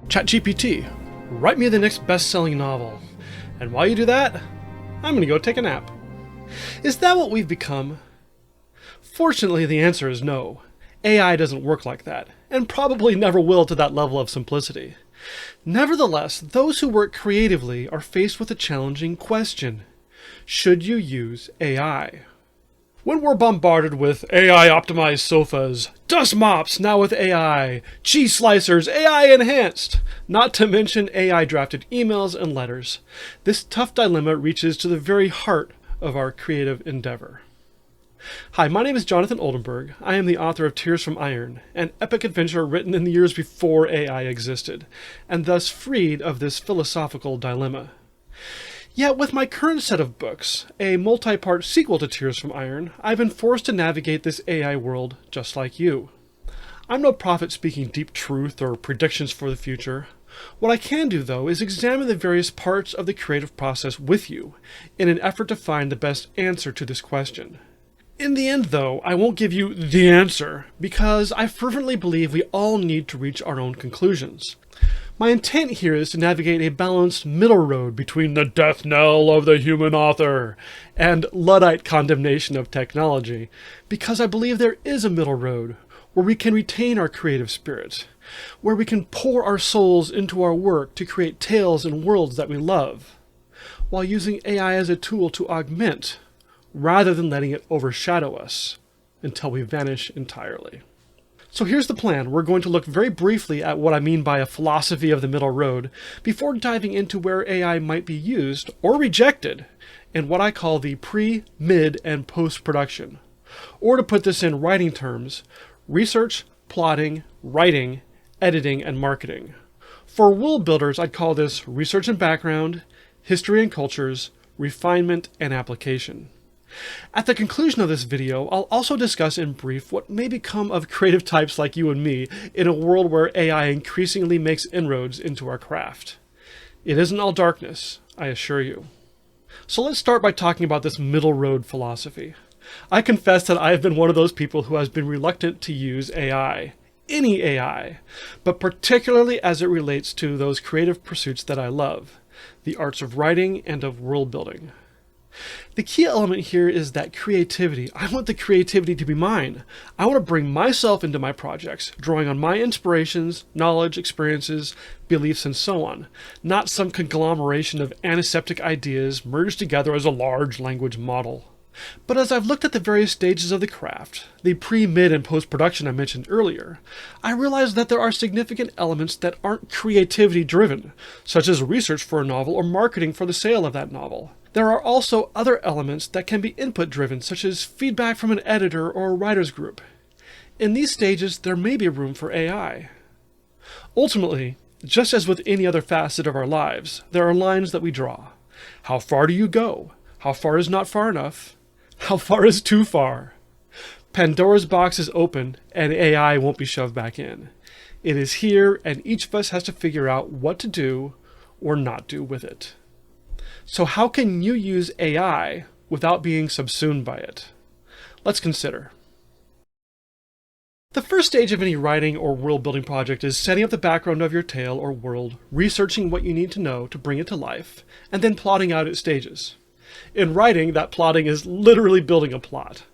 ChatGPT, write me the next best-selling novel. And while you do that, I'm gonna go take a nap. Is that what we've become? Fortunately, the answer is no. AI doesn't work like that, and probably never will to that level of simplicity. Nevertheless, those who work creatively are faced with a challenging question. Should you use AI? When we're bombarded with AI-optimized sofas, dust mops now with AI, cheese slicers AI enhanced, not to mention AI-drafted emails and letters, this tough dilemma reaches to the very heart of our creative endeavor. Hi, my name is Jonathan Oldenburg. I am the author of Tears from Iron, an epic adventure written in the years before AI existed, and thus freed of this philosophical dilemma. Yet with my current set of books, a multi-part sequel to Tears from Iron, I've been forced to navigate this AI world just like you. I'm no prophet speaking deep truth or predictions for the future. What I can do, though, is examine the various parts of the creative process with you, in an effort to find the best answer to this question. In the end, though, I won't give you the answer, because I fervently believe we all need to reach our own conclusions. My intent here is to navigate a balanced middle road between the death knell of the human author and luddite condemnation of technology, because I believe there is a middle road where we can retain our creative spirit, where we can pour our souls into our work to create tales and worlds that we love, while using AI as a tool to augment, rather than letting it overshadow us until we vanish entirely. So here's the plan. We're going to look very briefly at what I mean by a philosophy of the middle road before diving into where AI might be used or rejected in what I call the pre, mid, and post-production. Or to put this in writing terms, research, plotting, writing, editing, and marketing. For world builders, I'd call this research and background, history and cultures, refinement, and application. At the conclusion of this video, I'll also discuss in brief what may become of creative types like you and me in a world where AI increasingly makes inroads into our craft. It isn't all darkness, I assure you. So let's start by talking about this middle road philosophy. I confess that I have been one of those people who has been reluctant to use AI, any AI, but particularly as it relates to those creative pursuits that I love, the arts of writing and of world building. The key element here is that creativity. I want the creativity to be mine. I want to bring myself into my projects, drawing on my inspirations, knowledge, experiences, beliefs, and so on, not some conglomeration of antiseptic ideas merged together as a large language model. But as I've looked at the various stages of the craft, the pre, mid, and post-production I mentioned earlier, I realized that there are significant elements that aren't creativity-driven, such as research for a novel or marketing for the sale of that novel. There are also other elements that can be input-driven, such as feedback from an editor or a writer's group. In these stages, there may be room for AI. Ultimately, just as with any other facet of our lives, there are lines that we draw. How far do you go? How far is not far enough? How far is too far? Pandora's box is open, and AI won't be shoved back in. It is here, and each of us has to figure out what to do or not do with it. So how can you use AI without being subsumed by it? Let's consider. The first stage of any writing or world-building project is setting up the background of your tale or world, researching what you need to know to bring it to life, and then plotting out its stages. In writing, that plotting is literally building a plot.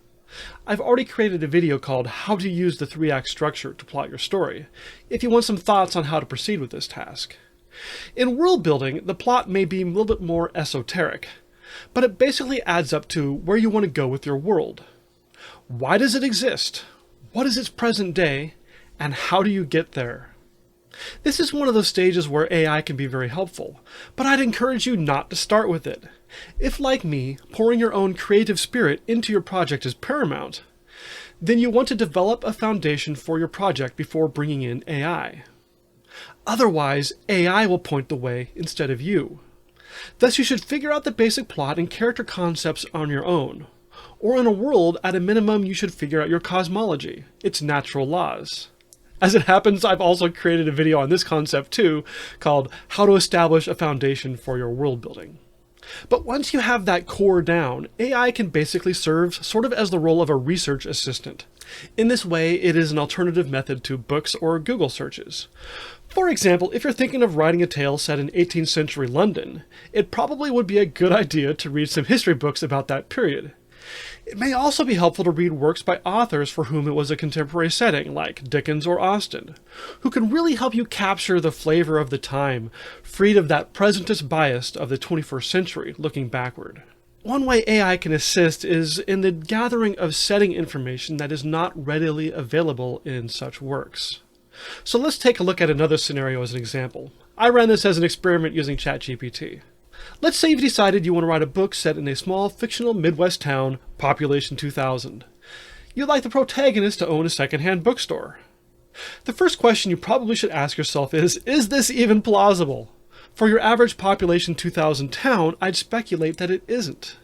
I've already created a video called How to Use the 3-Act Structure to Plot Your Story, if you want some thoughts on how to proceed with this task. In world building, the plot may be a little bit more esoteric, but it basically adds up to where you want to go with your world. Why does it exist? What is its present day? And how do you get there? This is one of those stages where AI can be very helpful, but I'd encourage you not to start with it. If, like me, pouring your own creative spirit into your project is paramount, then you want to develop a foundation for your project before bringing in AI. Otherwise, AI will point the way instead of you. Thus, you should figure out the basic plot and character concepts on your own. Or in a world, at a minimum, you should figure out your cosmology, its natural laws. As it happens, I've also created a video on this concept too, called How to Establish a Foundation for Your World Building. But once you have that core down, AI can basically serve sort of as the role of a research assistant. In this way, it is an alternative method to books or Google searches. For example, if you're thinking of writing a tale set in 18th century London, it probably would be a good idea to read some history books about that period. It may also be helpful to read works by authors for whom it was a contemporary setting, like Dickens or Austen, who can really help you capture the flavor of the time, freed of that presentist bias of the 21st century, looking backward. One way AI can assist is in the gathering of setting information that is not readily available in such works. So let's take a look at another scenario as an example. I ran this as an experiment using ChatGPT. Let's say you've decided you want to write a book set in a small fictional Midwest town, population 2000. You'd like the protagonist to own a secondhand bookstore. The first question you probably should ask yourself is this even plausible? For your average population 2000 town, I'd speculate that it isn't.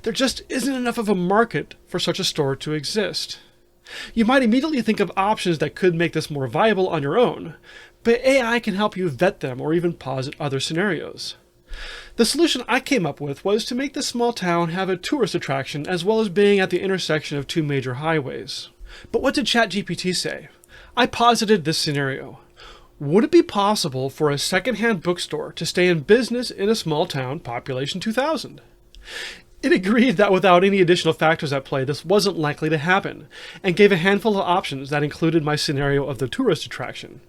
There just isn't enough of a market for such a store to exist. You might immediately think of options that could make this more viable on your own, but AI can help you vet them or even posit other scenarios. The solution I came up with was to make this small town have a tourist attraction as well as being at the intersection of two major highways. But what did ChatGPT say? I posited this scenario. Would it be possible for a secondhand bookstore to stay in business in a small town, population 2000? It agreed that without any additional factors at play, this wasn't likely to happen, and gave a handful of options that included my scenario of the tourist attraction.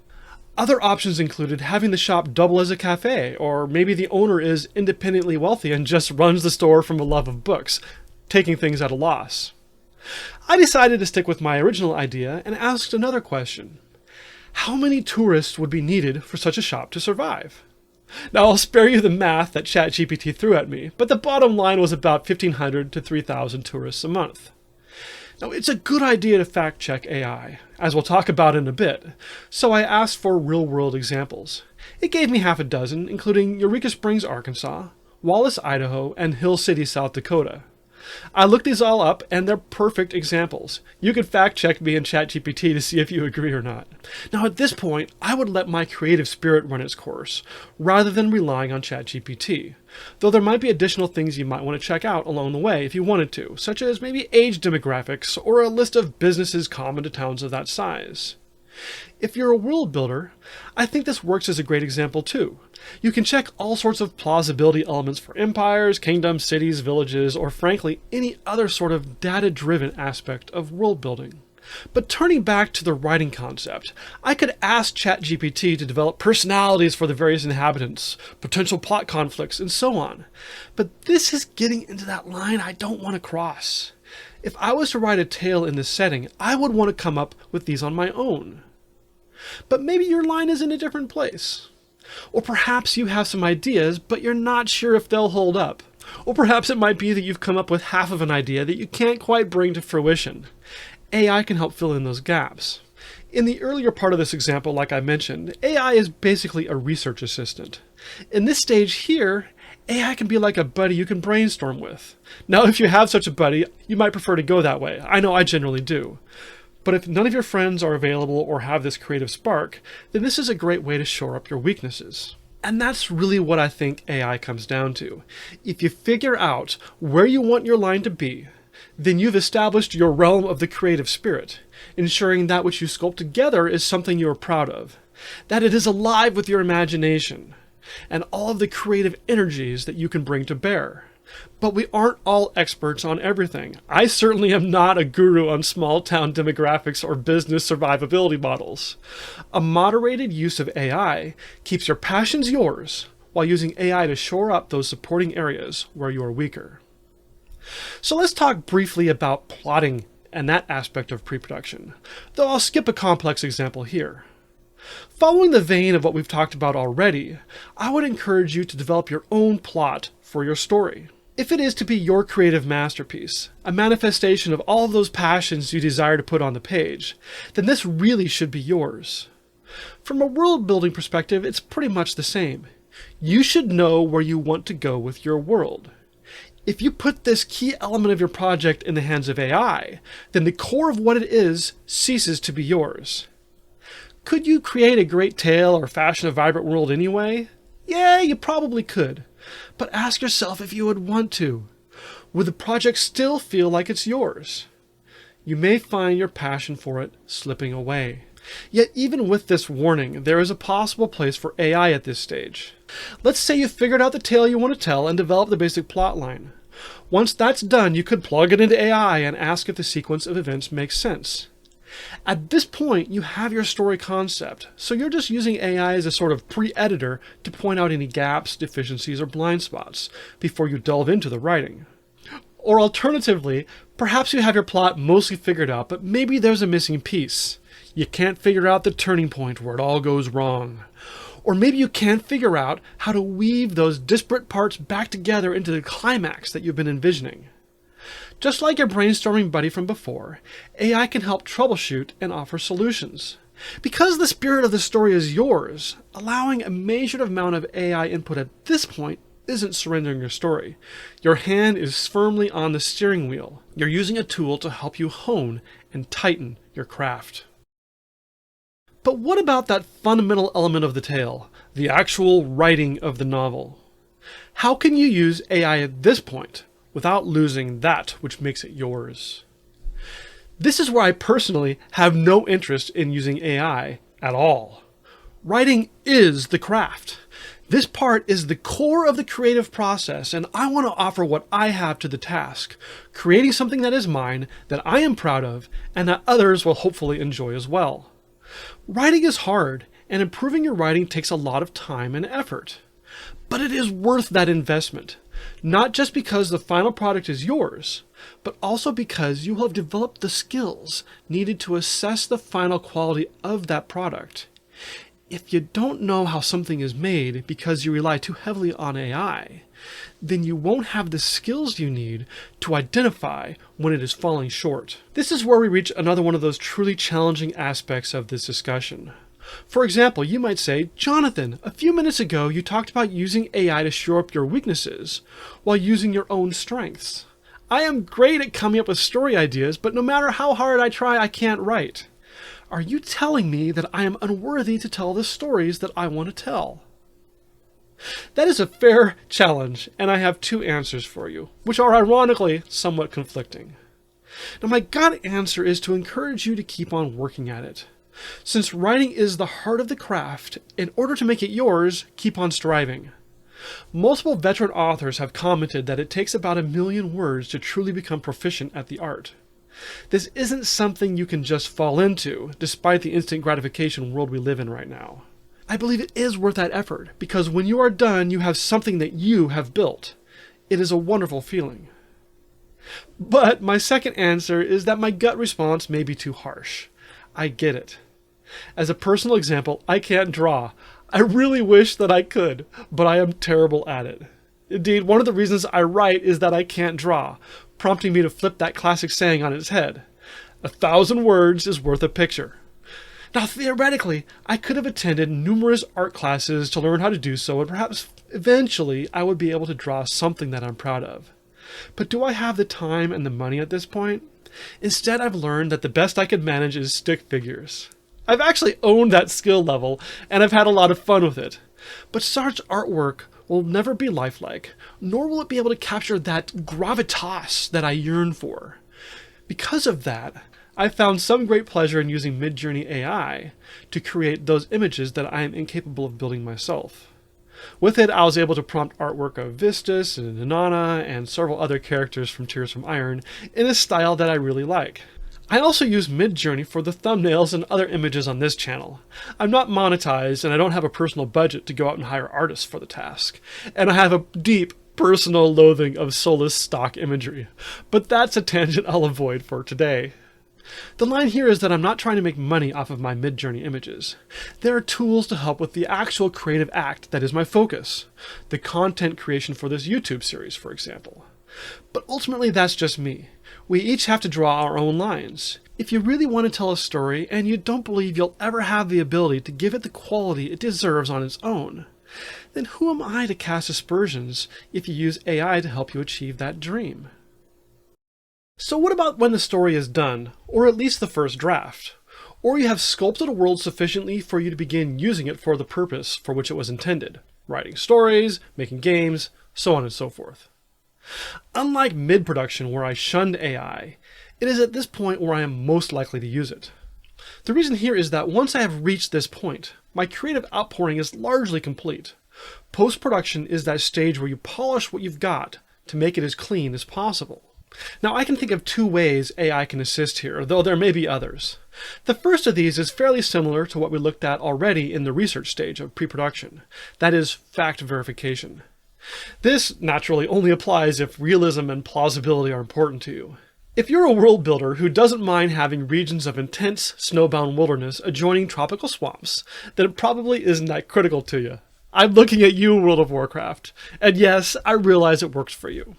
Other options included having the shop double as a cafe, or maybe the owner is independently wealthy and just runs the store from a love of books, taking things at a loss. I decided to stick with my original idea and asked another question. How many tourists would be needed for such a shop to survive? Now, I'll spare you the math that ChatGPT threw at me, but the bottom line was about 1,500 to 3,000 tourists a month. Now, it's a good idea to fact-check AI, as we'll talk about in a bit, so I asked for real-world examples. It gave me half a dozen, including Eureka Springs, Arkansas, Wallace, Idaho, and Hill City, South Dakota. I looked these all up, and they're perfect examples. You can fact-check me in ChatGPT to see if you agree or not. Now, at this point, I would let my creative spirit run its course, rather than relying on ChatGPT, though there might be additional things you might want to check out along the way if you wanted to, such as maybe age demographics or a list of businesses common to towns of that size. If you're a world builder, I think this works as a great example too. You can check all sorts of plausibility elements for empires, kingdoms, cities, villages, or frankly, any other sort of data-driven aspect of world building. But turning back to the writing concept, I could ask ChatGPT to develop personalities for the various inhabitants, potential plot conflicts, and so on. But this is getting into that line I don't want to cross. If I was to write a tale in this setting, I would want to come up with these on my own. But maybe your line is in a different place. Or perhaps you have some ideas, but you're not sure if they'll hold up. Or perhaps it might be that you've come up with half of an idea that you can't quite bring to fruition. AI can help fill in those gaps. In the earlier part of this example, like I mentioned, AI is basically a research assistant. In this stage here, AI can be like a buddy you can brainstorm with. Now, if you have such a buddy, you might prefer to go that way. I know I generally do. But if none of your friends are available or have this creative spark, then this is a great way to shore up your weaknesses. And that's really what I think AI comes down to. If you figure out where you want your line to be, then you've established your realm of the creative spirit, ensuring that which you sculpt together is something you are proud of, that it is alive with your imagination, and all of the creative energies that you can bring to bear. But we aren't all experts on everything. I certainly am not a guru on small town demographics or business survivability models. A moderated use of AI keeps your passions yours while using AI to shore up those supporting areas where you are weaker. So let's talk briefly about plotting and that aspect of pre-production, though I'll skip a complex example here. Following the vein of what we've talked about already, I would encourage you to develop your own plot for your story. If it is to be your creative masterpiece, a manifestation of all of those passions you desire to put on the page, then this really should be yours. From a world building perspective, it's pretty much the same. You should know where you want to go with your world. If you put this key element of your project in the hands of AI, then the core of what it is ceases to be yours. Could you create a great tale or fashion a vibrant world anyway? Yeah, you probably could. But ask yourself if you would want to. Would the project still feel like it's yours? You may find your passion for it slipping away. Yet even with this warning, there is a possible place for AI at this stage. Let's say you've figured out the tale you want to tell and developed the basic plot line. Once that's done, you could plug it into AI and ask if the sequence of events makes sense. At this point, you have your story concept, so you're just using AI as a sort of pre-editor to point out any gaps, deficiencies, or blind spots before you delve into the writing. Or alternatively, perhaps you have your plot mostly figured out, but maybe there's a missing piece. You can't figure out the turning point where it all goes wrong. Or maybe you can't figure out how to weave those disparate parts back together into the climax that you've been envisioning. Just like your brainstorming buddy from before, AI can help troubleshoot and offer solutions. Because the spirit of the story is yours, allowing a measured amount of AI input at this point isn't surrendering your story. Your hand is firmly on the steering wheel. You're using a tool to help you hone and tighten your craft. But what about that fundamental element of the tale, the actual writing of the novel? How can you use AI at this point without losing that which makes it yours? This is where I personally have no interest in using AI at all. Writing is the craft. This part is the core of the creative process, and I want to offer what I have to the task, creating something that is mine, that I am proud of, and that others will hopefully enjoy as well. Writing is hard, and improving your writing takes a lot of time and effort. But it is worth that investment, not just because the final product is yours, but also because you will have developed the skills needed to assess the final quality of that product. If you don't know how something is made because you rely too heavily on AI, then you won't have the skills you need to identify when it is falling short. This is where we reach another one of those truly challenging aspects of this discussion. For example, you might say, Jonathan, a few minutes ago you talked about using AI to shore up your weaknesses while using your own strengths. I am great at coming up with story ideas, but no matter how hard I try, I can't write. Are you telling me that I am unworthy to tell the stories that I want to tell? That is a fair challenge, and I have two answers for you, which are ironically somewhat conflicting. Now, my gut answer is to encourage you to keep on working at it. Since writing is the heart of the craft, in order to make it yours, keep on striving. Multiple veteran authors have commented that it takes about 1 million words to truly become proficient at the art. This isn't something you can just fall into, despite the instant gratification world we live in right now. I believe it is worth that effort, because when you are done, you have something that you have built. It is a wonderful feeling. But my second answer is that my gut response may be too harsh. I get it. As a personal example, I can't draw. I really wish that I could, but I am terrible at it. Indeed, one of the reasons I write is that I can't draw, prompting me to flip that classic saying on its head. 1,000 words is worth a picture. Now, theoretically, I could have attended numerous art classes to learn how to do so, and perhaps eventually I would be able to draw something that I'm proud of. But do I have the time and the money at this point? Instead, I've learned that the best I could manage is stick figures. I've actually owned that skill level, and I've had a lot of fun with it. But such artwork will never be lifelike, nor will it be able to capture that gravitas that I yearn for. Because of that, I found some great pleasure in using Midjourney AI to create those images that I am incapable of building myself. With it, I was able to prompt artwork of Vistus and Inanna and several other characters from Tears from Iron in a style that I really like. I also use Midjourney for the thumbnails and other images on this channel. I'm not monetized, and I don't have a personal budget to go out and hire artists for the task. And I have a deep personal loathing of soulless stock imagery. But that's a tangent I'll avoid for today. The line here is that I'm not trying to make money off of my Midjourney images. There are tools to help with the actual creative act that is my focus. The content creation for this YouTube series, for example. But ultimately, that's just me. We each have to draw our own lines. If you really want to tell a story and you don't believe you'll ever have the ability to give it the quality it deserves on its own, then who am I to cast aspersions if you use AI to help you achieve that dream? So what about when the story is done, or at least the first draft? Or you have sculpted a world sufficiently for you to begin using it for the purpose for which it was intended? writing stories, making games, so on and so forth. Unlike mid-production where I shunned AI, it is at this point where I am most likely to use it. The reason here is that once I have reached this point, my creative outpouring is largely complete. Post-production is that stage where you polish what you've got to make it as clean as possible. Now I can think of two ways AI can assist here, though there may be others. The first of these is fairly similar to what we looked at already in the research stage of pre-production. That is fact verification. This naturally only applies if realism and plausibility are important to you. If you're a world builder who doesn't mind having regions of intense snowbound wilderness adjoining tropical swamps, then it probably isn't that critical to you. I'm looking at you, World of Warcraft, and yes, I realize it works for you.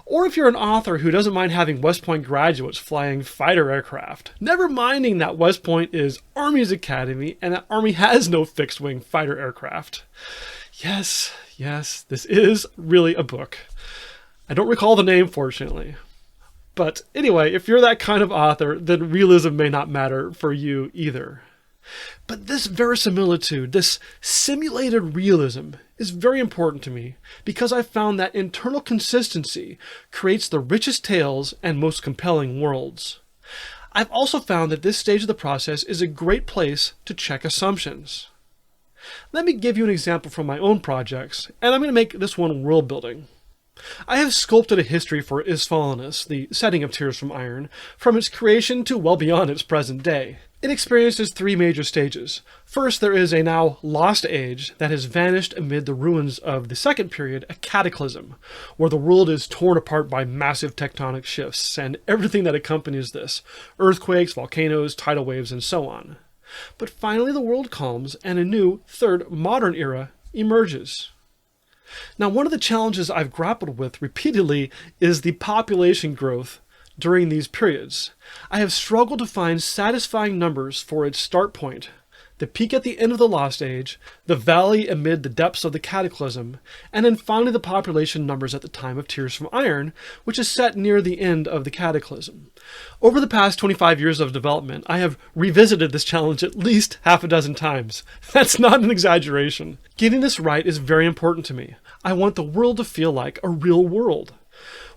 Or if you're an author who doesn't mind having West Point graduates flying fighter aircraft, never minding that West Point is Army's academy and that Army has no fixed-wing fighter aircraft. Yes, this is really a book. I don't recall the name, fortunately. But anyway, if you're that kind of author, then realism may not matter for you either. But this verisimilitude, this simulated realism, is very important to me because I've found that internal consistency creates the richest tales and most compelling worlds. I've also found that this stage of the process is a great place to check assumptions. Let me give you an example from my own projects, and I'm going to make this one world building. I have sculpted a history for Isfalinus, the setting of Tears from Iron, from its creation to well beyond its present day. It experiences three major stages. First, there is a now lost age that has vanished amid the ruins of the second period, a cataclysm, where the world is torn apart by massive tectonic shifts and everything that accompanies this, earthquakes, volcanoes, tidal waves, and so on. But finally the world calms and a new, third, modern era emerges. Now, one of the challenges I've grappled with repeatedly is the population growth during these periods. I have struggled to find satisfying numbers for its start point, the peak at the end of the Lost Age, the valley amid the depths of the Cataclysm, and then finally the population numbers at the time of Tears from Iron, which is set near the end of the Cataclysm. Over the past 25 years of development, I have revisited this challenge at least half a dozen times. That's not an exaggeration. Getting this right is very important to me. I want the world to feel like a real world.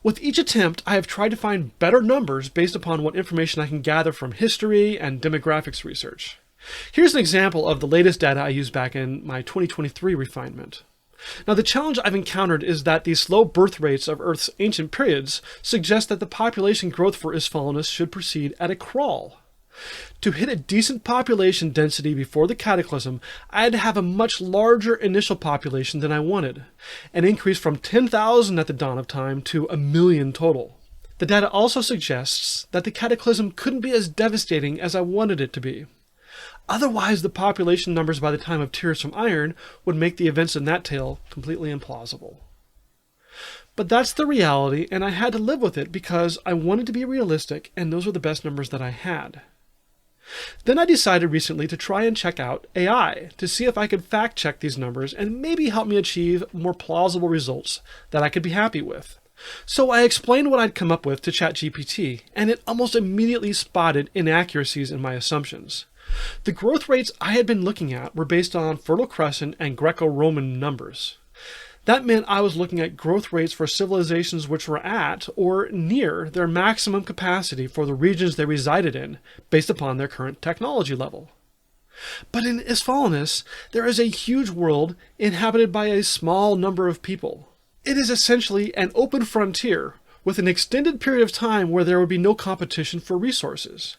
With each attempt, I have tried to find better numbers based upon what information I can gather from history and demographics research. Here's an example of the latest data I used back in my 2023 refinement. Now, the challenge I've encountered is that the slow birth rates of Earth's ancient periods suggest that the population growth for Isfalinus should proceed at a crawl. To hit a decent population density before the Cataclysm, I had to have a much larger initial population than I wanted, an increase from 10,000 at the dawn of time to 1 million total. The data also suggests that the Cataclysm couldn't be as devastating as I wanted it to be. Otherwise, the population numbers by the time of Tears from Iron would make the events in that tale completely implausible. But that's the reality, and I had to live with it because I wanted to be realistic, and those were the best numbers that I had. Then I decided recently to try and check out AI to see if I could fact check these numbers and maybe help me achieve more plausible results that I could be happy with. So I explained what I'd come up with to ChatGPT, and it almost immediately spotted inaccuracies in my assumptions. The growth rates I had been looking at were based on Fertile Crescent and Greco-Roman numbers. That meant I was looking at growth rates for civilizations which were at or near their maximum capacity for the regions they resided in, based upon their current technology level. But in Isfalinus, there is a huge world inhabited by a small number of people. It is essentially an open frontier, with an extended period of time where there would be no competition for resources.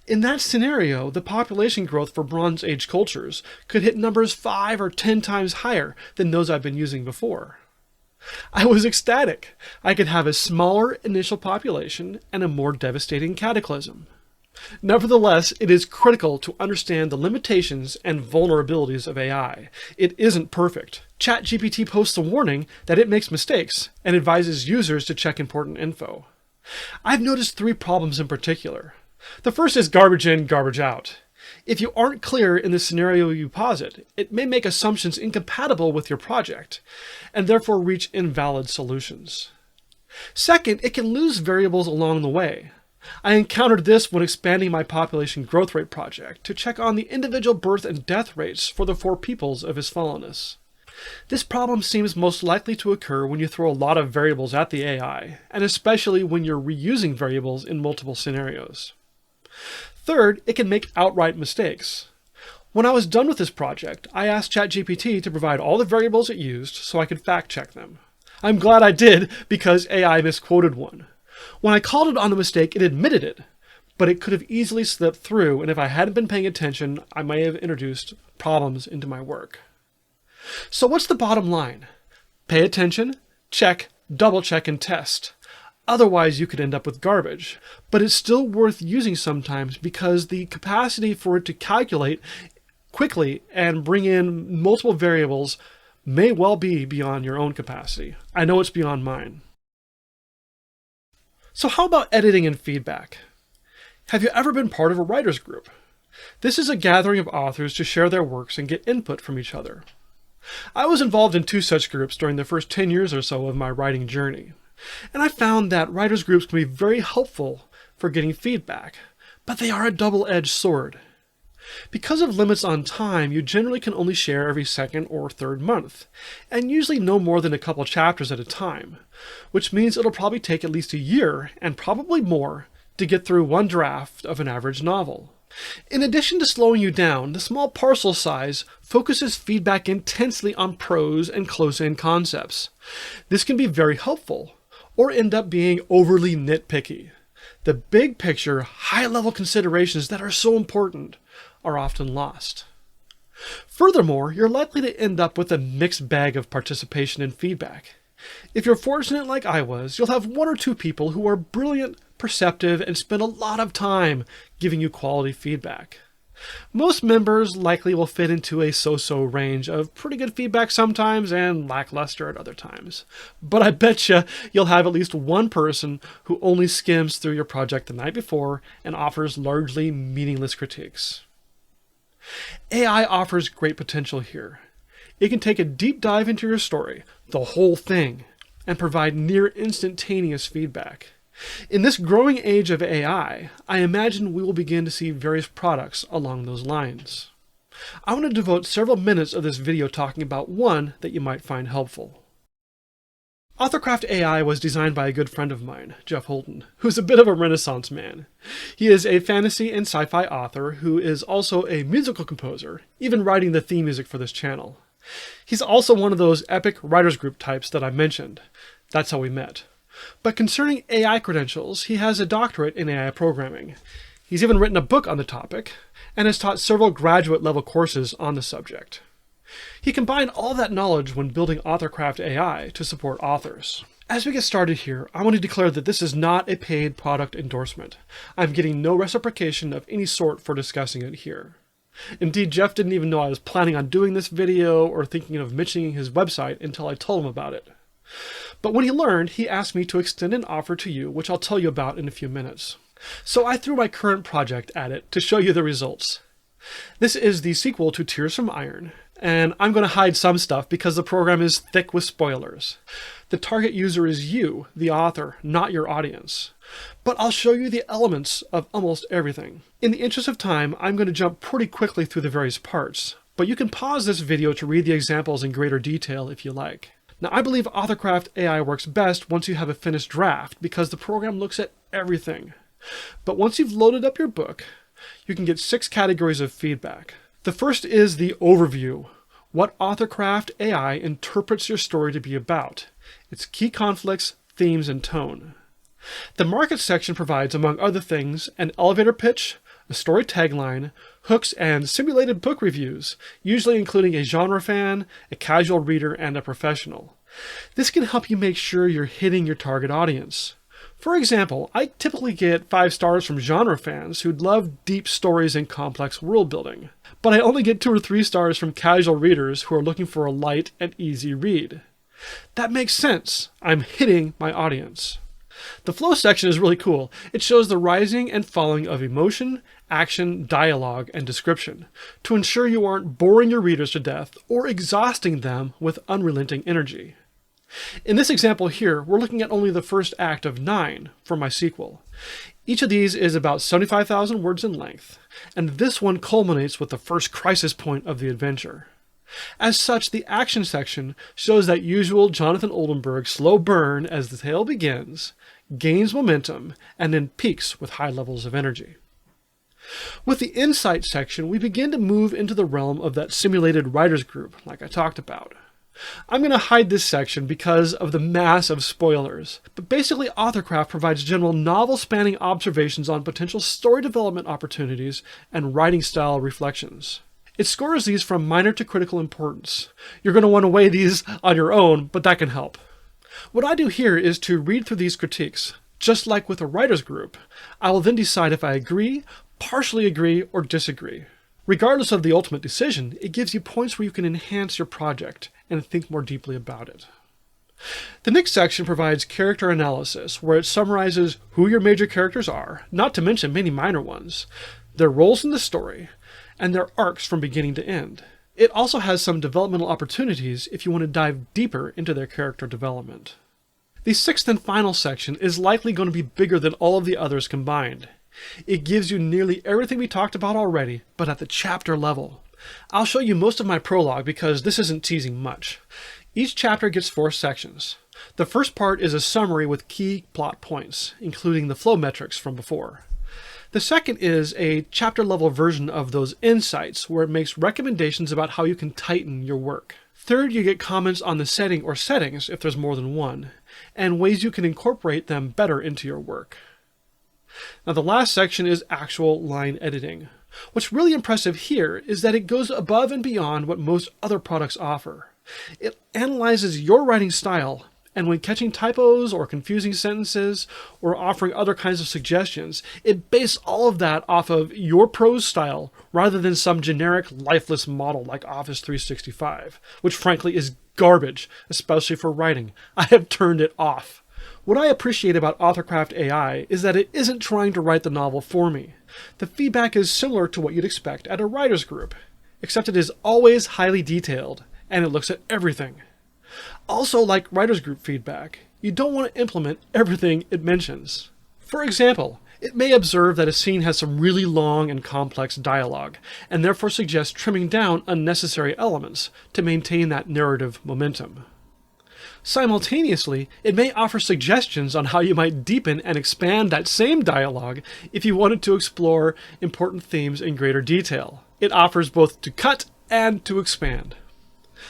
In that scenario, the population growth for Bronze Age cultures could hit numbers 5 or 10 times higher than those I've been using before. I was ecstatic. I could have a smaller initial population and a more devastating cataclysm. Nevertheless, it is critical to understand the limitations and vulnerabilities of AI. It isn't perfect. ChatGPT posts a warning that it makes mistakes and advises users to check important info. I've noticed 3 problems in particular. The first is garbage in, garbage out. If you aren't clear in the scenario you posit, it may make assumptions incompatible with your project, and therefore reach invalid solutions. Second, it can lose variables along the way. I encountered this when expanding my population growth rate project to check on the individual birth and death rates for the 4 peoples of Isfalinus. This problem seems most likely to occur when you throw a lot of variables at the AI, and especially when you're reusing variables in multiple scenarios. Third, it can make outright mistakes. When I was done with this project, I asked ChatGPT to provide all the variables it used so I could fact check them. I'm glad I did, because AI misquoted one. When I called it on the mistake, it admitted it, but it could have easily slipped through, and if I hadn't been paying attention, I may have introduced problems into my work. So what's the bottom line? Pay attention, check, double check, and test. Otherwise, you could end up with garbage. But it's still worth using sometimes because the capacity for it to calculate quickly and bring in multiple variables may well be beyond your own capacity. I know it's beyond mine. So how about editing and feedback? Have you ever been part of a writer's group? This is a gathering of authors to share their works and get input from each other. I was involved in 2 such groups during the first 10 years or so of my writing journey, and I found that writers' groups can be very helpful for getting feedback, but they are a double-edged sword. Because of limits on time, you generally can only share every second or third month, and usually no more than a couple chapters at a time, which means it'll probably take at least a year, and probably more, to get through one draft of an average novel. In addition to slowing you down, the small parcel size focuses feedback intensely on prose and close-in concepts. This can be very helpful, or end up being overly nitpicky. The big picture, high-level considerations that are so important are often lost. Furthermore, you're likely to end up with a mixed bag of participation and feedback. If you're fortunate like I was, you'll have 1 or 2 people who are brilliant, perceptive, and spend a lot of time giving you quality feedback. Most members likely will fit into a so-so range of pretty good feedback sometimes and lackluster at other times. But I betcha you'll have at least one person who only skims through your project the night before and offers largely meaningless critiques. AI offers great potential here. It can take a deep dive into your story, the whole thing, and provide near instantaneous feedback. In this growing age of AI, I imagine we will begin to see various products along those lines. I want to devote several minutes of this video talking about one that you might find helpful. AuthorCraftAI was designed by a good friend of mine, Jeff Holden, who's a bit of a Renaissance man. He is a fantasy and sci-fi author who is also a musical composer, even writing the theme music for this channel. He's also one of those epic writers group types that I mentioned. That's how we met. But concerning AI credentials, he has a doctorate in AI programming. He's even written a book on the topic, and has taught several graduate-level courses on the subject. He combined all that knowledge when building AuthorCraftAI to support authors. As we get started here, I want to declare that this is not a paid product endorsement. I'm getting no reciprocation of any sort for discussing it here. Indeed, Jeff didn't even know I was planning on doing this video or thinking of mentioning his website until I told him about it. But when he learned, he asked me to extend an offer to you, which I'll tell you about in a few minutes. So I threw my current project at it to show you the results. This is the sequel to Tears from Iron, and I'm going to hide some stuff because the program is thick with spoilers. The target user is you, the author, not your audience. But I'll show you the elements of almost everything. In the interest of time, I'm going to jump pretty quickly through the various parts, but you can pause this video to read the examples in greater detail if you like. Now, I believe AuthorCraftAI works best once you have a finished draft because the program looks at everything. But once you've loaded up your book, you can get 6 categories of feedback. The first is the overview, what AuthorCraftAI interprets your story to be about, its key conflicts, themes, and tone. The market section provides, among other things, an elevator pitch, a story tagline, hooks, and simulated book reviews, usually including a genre fan, a casual reader, and a professional. This can help you make sure you're hitting your target audience. For example, I typically get 5 stars from genre fans who'd love deep stories and complex world building, but I only get 2 or 3 stars from casual readers who are looking for a light and easy read. That makes sense. I'm hitting my audience. The flow section is really cool. It shows the rising and falling of emotion, action, dialogue, and description to ensure you aren't boring your readers to death or exhausting them with unrelenting energy. In this example here, we're looking at only the first act of 9 for my sequel. Each of these is about 75,000 words in length, and this one culminates with the first crisis point of the adventure. As such, the action section shows that usual Jonathan Oldenburg slow burn as the tale begins, gains momentum, and then peaks with high levels of energy. With the insight section, we begin to move into the realm of that simulated writers group, like I talked about. I'm going to hide this section because of the mass of spoilers, but basically AuthorCraft provides general novel-spanning observations on potential story development opportunities and writing style reflections. It scores these from minor to critical importance. You're going to want to weigh these on your own, but that can help. What I do here is to read through these critiques. Just like with a writer's group, I will then decide if I agree, partially agree, or disagree. Regardless of the ultimate decision, it gives you points where you can enhance your project and think more deeply about it. The next section provides character analysis, where it summarizes who your major characters are, not to mention many minor ones, their roles in the story, and their arcs from beginning to end. It also has some developmental opportunities if you want to dive deeper into their character development. The sixth and final section is likely going to be bigger than all of the others combined. It gives you nearly everything we talked about already, but at the chapter level. I'll show you most of my prologue because this isn't teasing much. Each chapter gets 4 sections. The first part is a summary with key plot points, including the flow metrics from before. The second is a chapter-level version of those insights, where it makes recommendations about how you can tighten your work. Third, you get comments on the setting or settings, if there's more than one, and ways you can incorporate them better into your work. Now the last section is actual line editing. What's really impressive here is that it goes above and beyond what most other products offer. It analyzes your writing style, and when catching typos or confusing sentences or offering other kinds of suggestions, it bases all of that off of your prose style rather than some generic lifeless model like Office 365, which frankly is garbage, especially for writing. I have turned it off. What I appreciate about AuthorCraftAI is that it isn't trying to write the novel for me. The feedback is similar to what you'd expect at a writer's group, except it is always highly detailed, and it looks at everything. Also, like writer's group feedback, you don't want to implement everything it mentions. For example, it may observe that a scene has some really long and complex dialogue, and therefore suggest trimming down unnecessary elements to maintain that narrative momentum. Simultaneously, it may offer suggestions on how you might deepen and expand that same dialogue if you wanted to explore important themes in greater detail. It offers both to cut and to expand.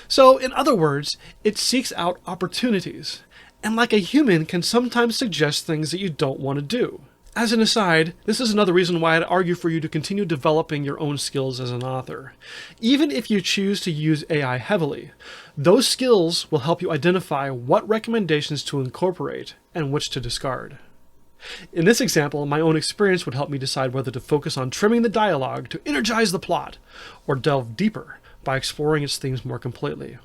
So, in other words, it seeks out opportunities, and like a human can sometimes suggest things that you don't want to do. As an aside, this is another reason why I'd argue for you to continue developing your own skills as an author. Even if you choose to use AI heavily, those skills will help you identify what recommendations to incorporate and which to discard. In this example, my own experience would help me decide whether to focus on trimming the dialogue to energize the plot, or delve deeper by exploring its themes more completely.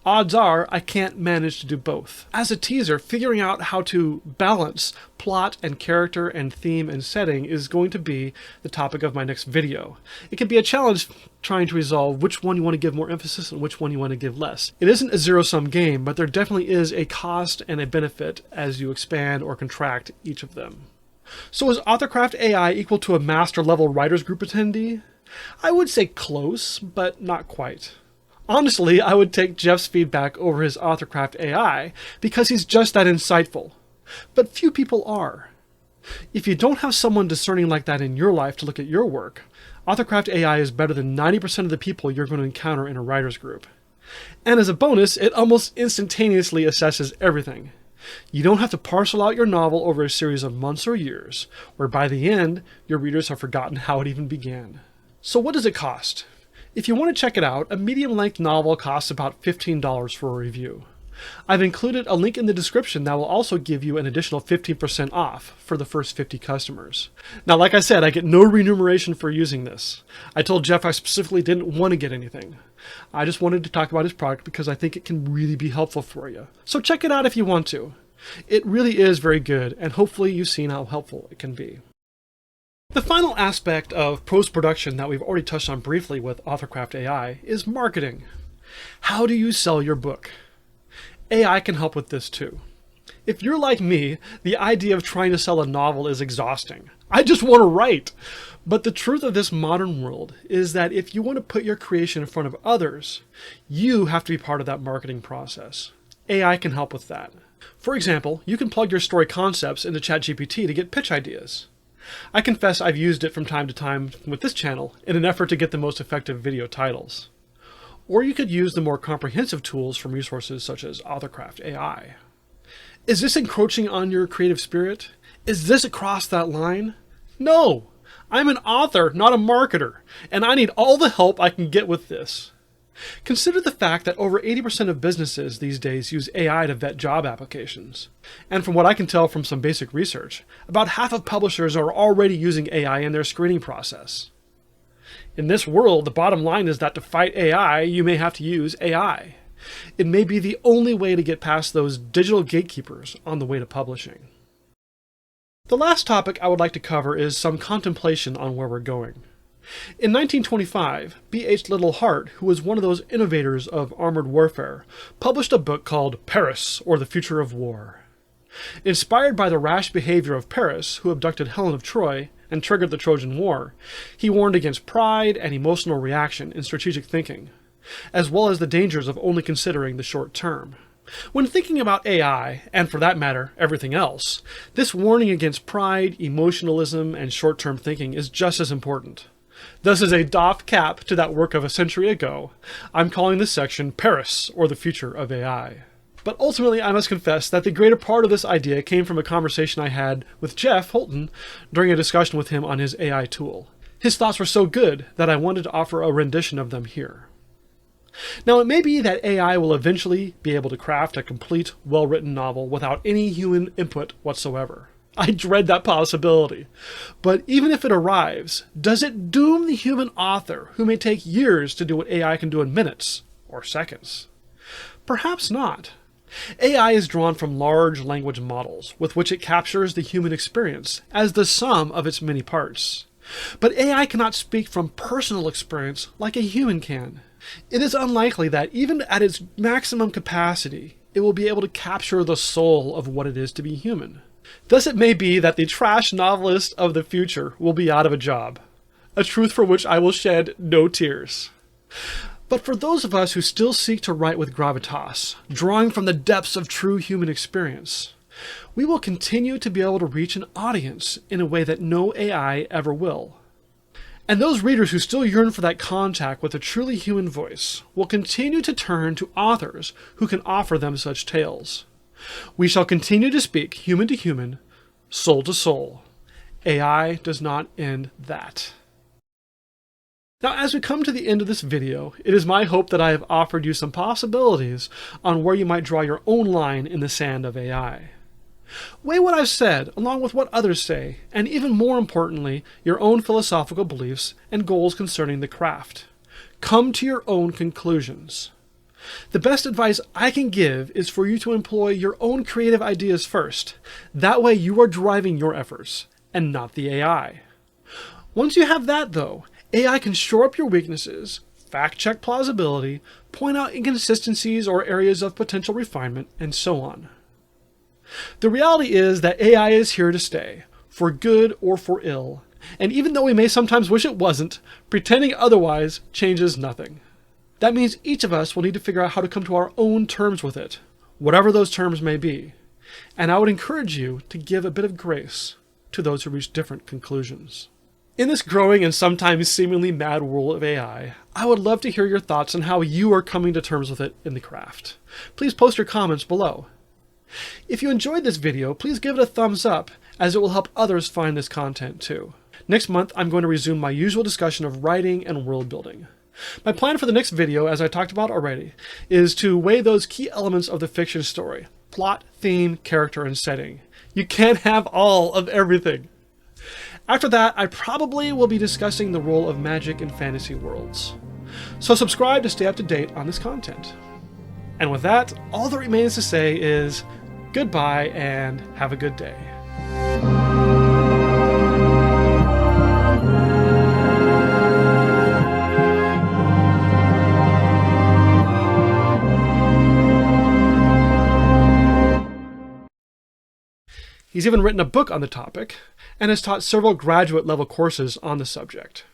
Odds are I can't manage to do both. As a teaser, figuring out how to balance plot and character and theme and setting is going to be the topic of my next video. It can be a challenge trying to resolve which one you want to give more emphasis and which one you want to give less. It isn't a zero-sum game, but there definitely is a cost and a benefit as you expand or contract each of them. So is AuthorCraftAI equal to a master-level writers group attendee? I would say close, but not quite. Honestly, I would take Jeff's feedback over his AuthorCraftAI because he's just that insightful. But few people are. If you don't have someone discerning like that in your life to look at your work, AuthorCraftAI is better than 90% of the people you're going to encounter in a writer's group. And as a bonus, it almost instantaneously assesses everything. You don't have to parcel out your novel over a series of months or years, where by the end, your readers have forgotten how it even began. So what does it cost? If you want to check it out, a medium-length novel costs about $15 for a review. I've included a link in the description that will also give you an additional 15% off for the first 50 customers. Now, like I said, I get no remuneration for using this. I told Jeff I specifically didn't want to get anything. I just wanted to talk about his product because I think it can really be helpful for you. So check it out if you want to. It really is very good, and hopefully you've seen how helpful it can be. The final aspect of post-production that we've already touched on briefly with AuthorCraftAI is marketing. How do you sell your book? AI can help with this too. If you're like me, the idea of trying to sell a novel is exhausting. I just want to write. But the truth of this modern world is that if you want to put your creation in front of others, you have to be part of that marketing process. AI can help with that. For example, you can plug your story concepts into ChatGPT to get pitch ideas. I confess I've used it from time to time with this channel in an effort to get the most effective video titles. Or you could use the more comprehensive tools from resources such as AuthorCraftAI. Is this encroaching on your creative spirit? Is this across that line? No! I'm an author, not a marketer, and I need all the help I can get with this. Consider the fact that over 80% of businesses these days use AI to vet job applications. And from what I can tell from some basic research, about half of publishers are already using AI in their screening process. In this world, the bottom line is that to fight AI, you may have to use AI. It may be the only way to get past those digital gatekeepers on the way to publishing. The last topic I would like to cover is some contemplation on where we're going. In 1925, B.H. Little Hart, who was one of those innovators of armored warfare, published a book called Paris, or the Future of War. Inspired by the rash behavior of Paris, who abducted Helen of Troy and triggered the Trojan War, he warned against pride and emotional reaction in strategic thinking, as well as the dangers of only considering the short term. When thinking about AI, and for that matter, everything else, this warning against pride, emotionalism, and short-term thinking is just as important. Thus, as a doff cap to that work of a century ago, I'm calling this section Paris, or the Future of AI. But ultimately, I must confess that the greater part of this idea came from a conversation I had with Jeff Holton during a discussion with him on his AI tool. His thoughts were so good that I wanted to offer a rendition of them here. Now, it may be that AI will eventually be able to craft a complete, well-written novel without any human input whatsoever. I dread that possibility. But even if it arrives, does it doom the human author, who may take years to do what AI can do in minutes or seconds? Perhaps not. AI is drawn from large language models, with which it captures the human experience as the sum of its many parts. But AI cannot speak from personal experience like a human can. It is unlikely that, even at its maximum capacity, it will be able to capture the soul of what it is to be human. Thus it may be that the trash novelist of the future will be out of a job, a truth for which I will shed no tears. But for those of us who still seek to write with gravitas, drawing from the depths of true human experience, we will continue to be able to reach an audience in a way that no AI ever will. And those readers who still yearn for that contact with a truly human voice will continue to turn to authors who can offer them such tales. We shall continue to speak human to human, soul to soul. AI does not end that. Now, as we come to the end of this video, it is my hope that I have offered you some possibilities on where you might draw your own line in the sand of AI. Weigh what I've said, along with what others say, and even more importantly, your own philosophical beliefs and goals concerning the craft. Come to your own conclusions. The best advice I can give is for you to employ your own creative ideas first. That way you are driving your efforts, and not the AI. Once you have that, though, AI can shore up your weaknesses, fact-check plausibility, point out inconsistencies or areas of potential refinement, and so on. The reality is that AI is here to stay, for good or for ill, and even though we may sometimes wish it wasn't, pretending otherwise changes nothing. That means each of us will need to figure out how to come to our own terms with it, whatever those terms may be. And I would encourage you to give a bit of grace to those who reach different conclusions. In this growing and sometimes seemingly mad world of AI, I would love to hear your thoughts on how you are coming to terms with it in the craft. Please post your comments below. If you enjoyed this video, please give it a thumbs up, as it will help others find this content too. Next month, I'm going to resume my usual discussion of writing and world building. My plan for the next video, as I talked about already, is to weigh those key elements of the fiction story: plot, theme, character, and setting. You can't have all of everything. After that, I probably will be discussing the role of magic in fantasy worlds. So subscribe to stay up to date on this content. And with that, all that remains to say is goodbye and have a good day. He's even written a book on the topic, and has taught several graduate level courses on the subject.